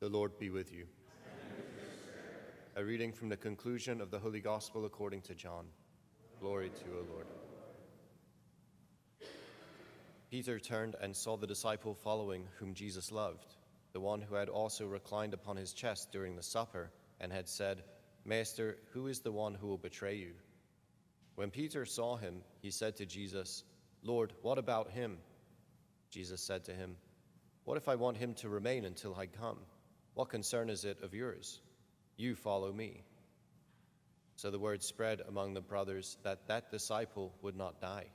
The Lord be with you. A reading from the conclusion of the Holy Gospel according to John. Glory to you, O Lord. Peter turned and saw the disciple following whom Jesus loved, the one who had also reclined upon his chest during the supper and had said, "Master, who is the one who will betray you?" When Peter saw him, he said to Jesus, "Lord, what about him?" Jesus said to him, "What if I want him to remain until I come? What concern is it of yours? You follow me." So the word spread among the brothers that that disciple would not die.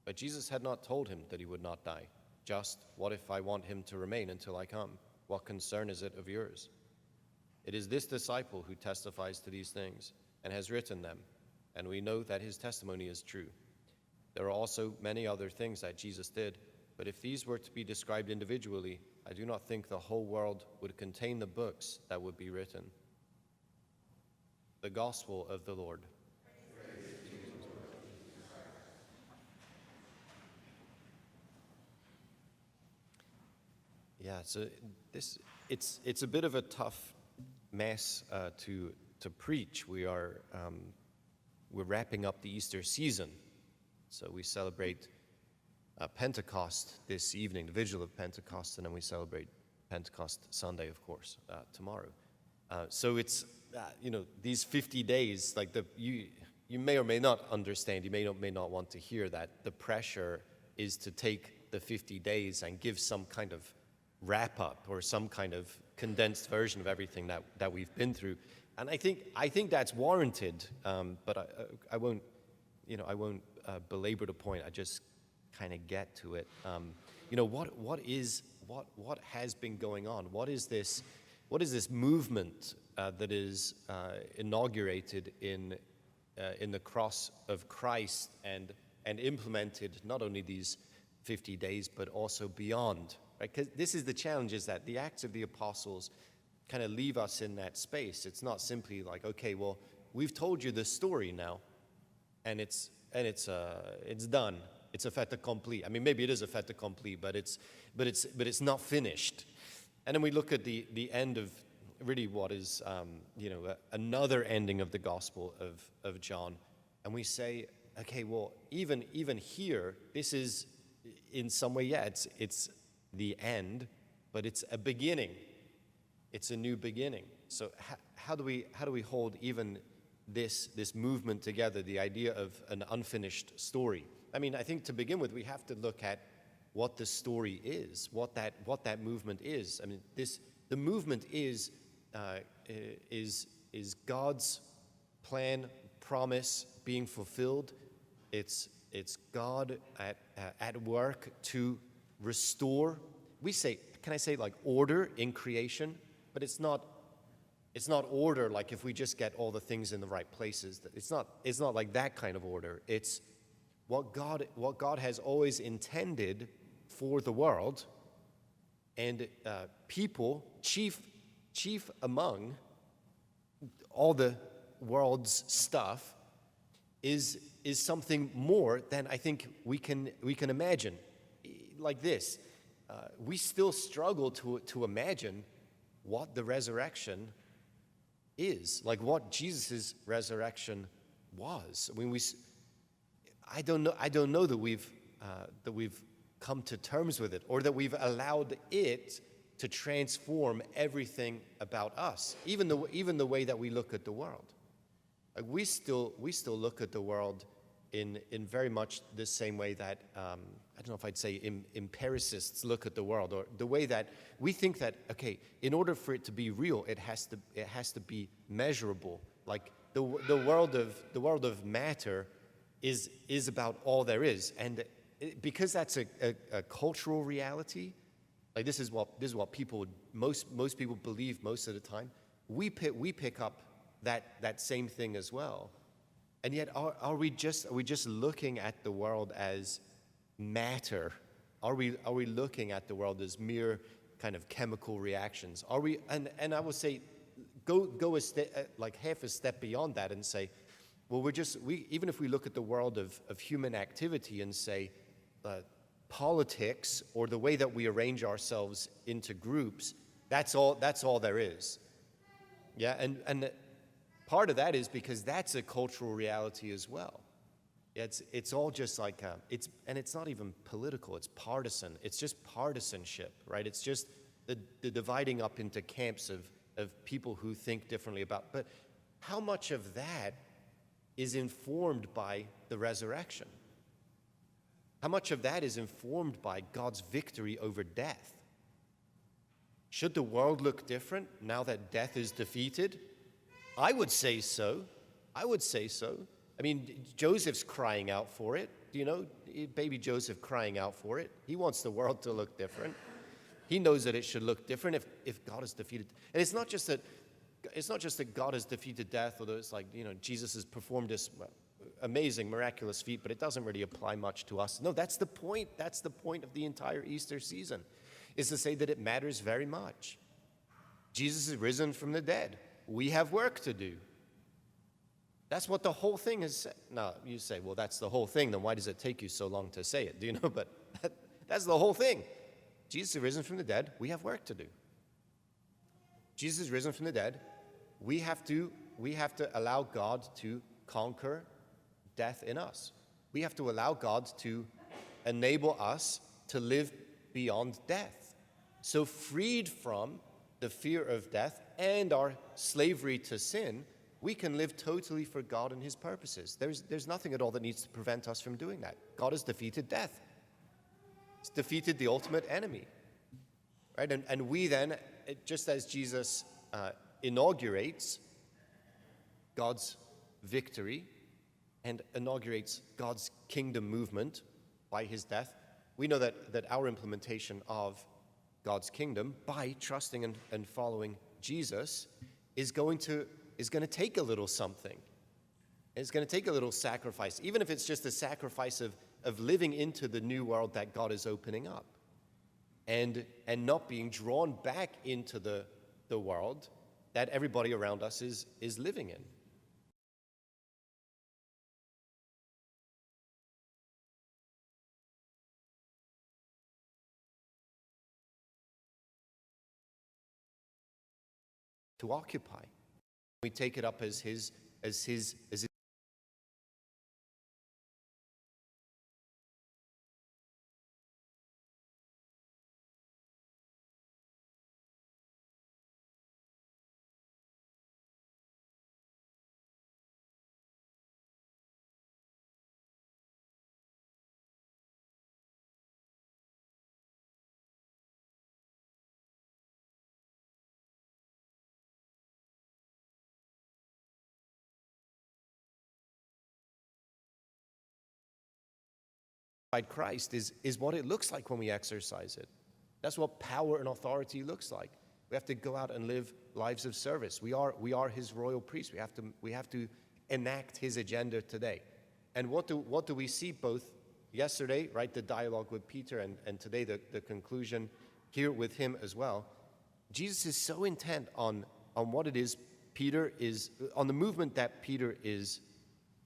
But Jesus had not told him that he would not die. Just, "What if I want him to remain until I come? What concern is it of yours?" It is this disciple who testifies to these things and has written them, and we know that his testimony is true. There are also many other things that Jesus did, but if these were to be described individually, I do not think the whole world would contain the books that would be written. The Gospel of the Lord. Yeah, so it's a bit of a tough mess to preach. We're wrapping up the Easter season, so we celebrate Pentecost this evening, the Vigil of Pentecost, and then we celebrate Pentecost Sunday, of course, tomorrow. So it's these 50 days, like you may or may not understand, you may not want to hear that the pressure is to take the 50 days and give some kind of wrap up or some kind of condensed version of everything that we've been through, and I think that's warranted. But I won't belabor the point. I just kind of get to it. What has been going on? What is this movement that is inaugurated in the cross of Christ and implemented not only these 50 days but also beyond? Right? Because this is the challenge, is that the Acts of the Apostles kind of leave us in that space. It's not simply like, okay, well, we've told you the story now, and it's done. It's a fait accompli. I mean, maybe it is a fait accompli, but it's not finished. And then we look at the end of really what is another ending of the Gospel of John, and we say, okay, well, even here, this is in some way, it's the end, but it's a beginning. It's a new beginning. So how do we hold even this movement together, the idea of an unfinished story? I mean, I think to begin with, we have to look at what the story is, what that movement is. I mean, the movement is God's plan, promise being fulfilled. It's God at work to restore. Can I say like order in creation? But it's not order like if we just get all the things in the right places. It's not like that kind of order. It's what God has always intended for the world, and people, chief among all the world's stuff, is something more than I think we can imagine. Like this, we still struggle to imagine what the resurrection is, like what Jesus' resurrection was. I mean, I don't know that we've come to terms with it, or that we've allowed it to transform everything about us, even the way that we look at the world. Like we still look at the world in very much the same way that I don't know if I'd say empiricists look at the world, or the way that we think that, okay, in order for it to be real, it has to be measurable. Like the world of matter is about all there is, and because that's a cultural reality. Like this is what people, most people believe most of the time. We pick up that same thing as well. And yet, are we just looking at the world as matter? Are we looking at the world as mere kind of chemical reactions? Are we? And I would say, go like half a step beyond that and say, well, even if we look at the world of human activity and say, politics or the way that we arrange ourselves into groups That's all there is. Yeah, and part of that is because that's a cultural reality as well. It's all just like it's not even political. It's partisan. It's just partisanship, right? It's just the dividing up into camps of people who think differently about. But how much of that is informed by the resurrection? How much of that is informed by God's victory over death? Should the world look different now that death is defeated? I would say so. I would say so. I mean, Joseph's crying out for it. You know, baby Joseph crying out for it. He wants the world to look different. He knows that it should look different if God has defeated. And it's not just that God has defeated death, although it's like, you know, Jesus has performed this amazing, miraculous feat, but it doesn't really apply much to us. No, that's the point. That's the point of the entire Easter season, is to say that it matters very much. Jesus is risen from the dead. We have work to do. That's what the whole thing is. Now, you say, well, that's the whole thing. Then why does it take you so long to say it? Do you know? But that's the whole thing. Jesus is risen from the dead. We have work to do. Jesus is risen from the dead. We have to allow God to conquer death in us. We have to allow God to enable us to live beyond death. So freed from the fear of death and our slavery to sin, we can live totally for God and his purposes. There's nothing at all that needs to prevent us from doing that. God has defeated death. He's defeated the ultimate enemy. Right? And we then, just as Jesus inaugurates God's victory and inaugurates God's kingdom movement by his death, we know that our implementation of God's kingdom by trusting and following Jesus is going to take a little something. It's going to take a little sacrifice, even if it's just a sacrifice of living into the new world that God is opening up and not being drawn back into the world that everybody around us is living in. To occupy. We take it up as his Christ is what it looks like when we exercise it. That's what power and authority looks like. We have to go out and live lives of service. We are his royal priests. We have to enact his agenda today. And what do we see both yesterday, right, the dialogue with Peter, and today the conclusion here with him as well? Jesus is so intent on what it is Peter is, on the movement that Peter is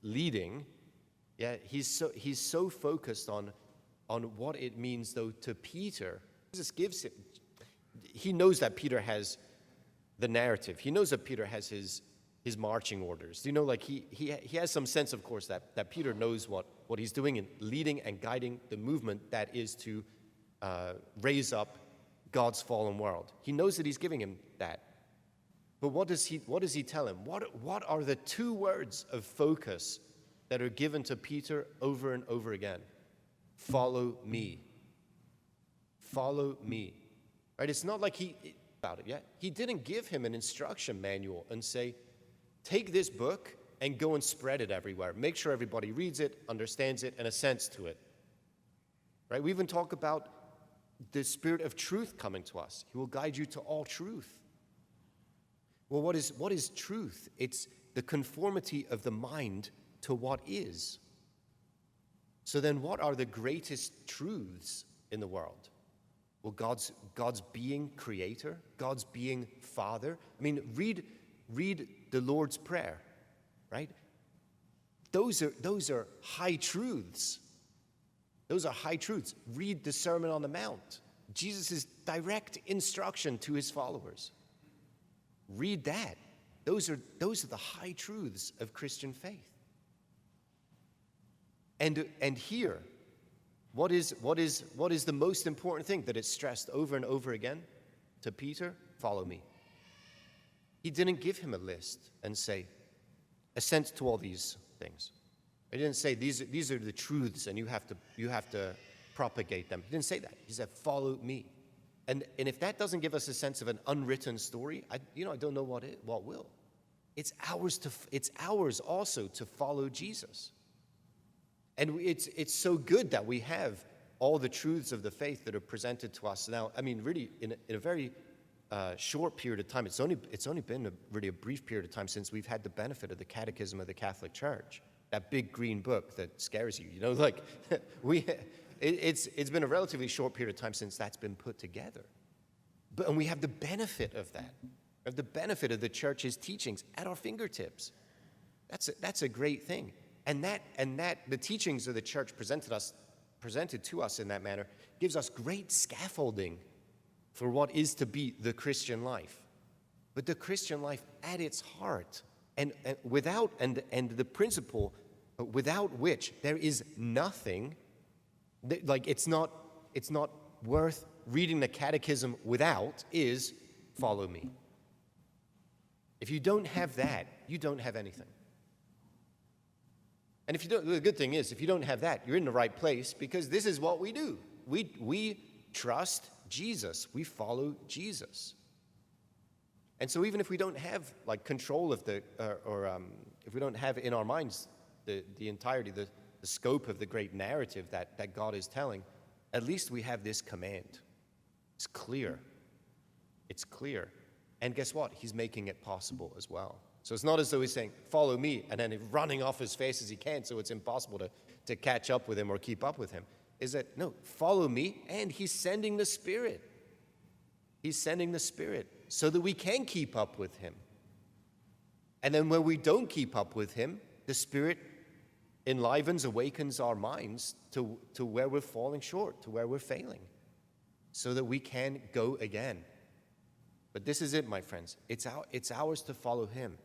leading. Yeah, he's so focused on what it means, though, to Peter. Jesus gives him. He knows that Peter has the narrative. He knows that Peter has his marching orders. You know, like he has some sense, of course, that Peter knows what he's doing in leading and guiding the movement that is to raise up God's fallen world. He knows that he's giving him that. But what does he tell him? What are the two words of focus that are given to Peter over and over again? Follow me. Follow me. Right? It's not like he didn't give him an instruction manual and say, take this book and go and spread it everywhere. Make sure everybody reads it, understands it, and assents to it. Right? We even talk about the Spirit of truth coming to us. He will guide you to all truth. Well, what is truth? It's the conformity of the mind to what is. So then what are the greatest truths in the world? Well, God's being creator, God's being father. I mean, read the Lord's Prayer, right? Those are high truths. Those are high truths. Read the Sermon on the Mount. Jesus' direct instruction to his followers. Read that. Those are the high truths of Christian faith. And here, what is the most important thing that is stressed over and over again to Peter? Follow me. He didn't give him a list and say, assent to all these things. He didn't say these are the truths and you have to propagate them. He didn't say that. He said, follow me. And if that doesn't give us a sense of an unwritten story, I don't know what will. It's ours also to follow Jesus. And it's so good that we have all the truths of the faith that are presented to us now. I mean, really, in a very short period of time. It's only been a brief period of time since we've had the benefit of the Catechism of the Catholic Church, that big green book that scares you. It's been a relatively short period of time since that's been put together. And we have the benefit of that, of the benefit of the Church's teachings at our fingertips. That's a great thing. And that the teachings of the Church presented to us in that manner gives us great scaffolding for what is to be the Christian life. But the Christian life at its heart, and the principle without which there is nothing, like it's not worth reading the catechism without, is follow me. If you don't have that, you don't have anything. And the good thing is, if you don't have that, you're in the right place, because this is what we do. We trust Jesus. We follow Jesus. And so even if we don't have control of if we don't have in our minds the entirety, the scope of the great narrative that God is telling, at least we have this command. It's clear. It's clear. And guess what? He's making it possible as well. So it's not as though he's saying, follow me, and then he's running off as fast as he can, so it's impossible to catch up with him or keep up with him. Is that, no, follow me, and he's sending the Spirit. He's sending the Spirit so that we can keep up with him. And then when we don't keep up with him, the Spirit awakens our minds to where we're falling short, to where we're failing, so that we can go again. But this is it, my friends. It's ours to follow him.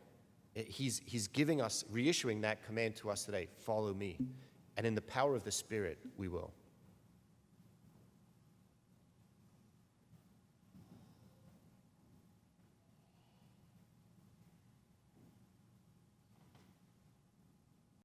He's giving us, reissuing that command to us today, follow me. And in the power of the Spirit, we will.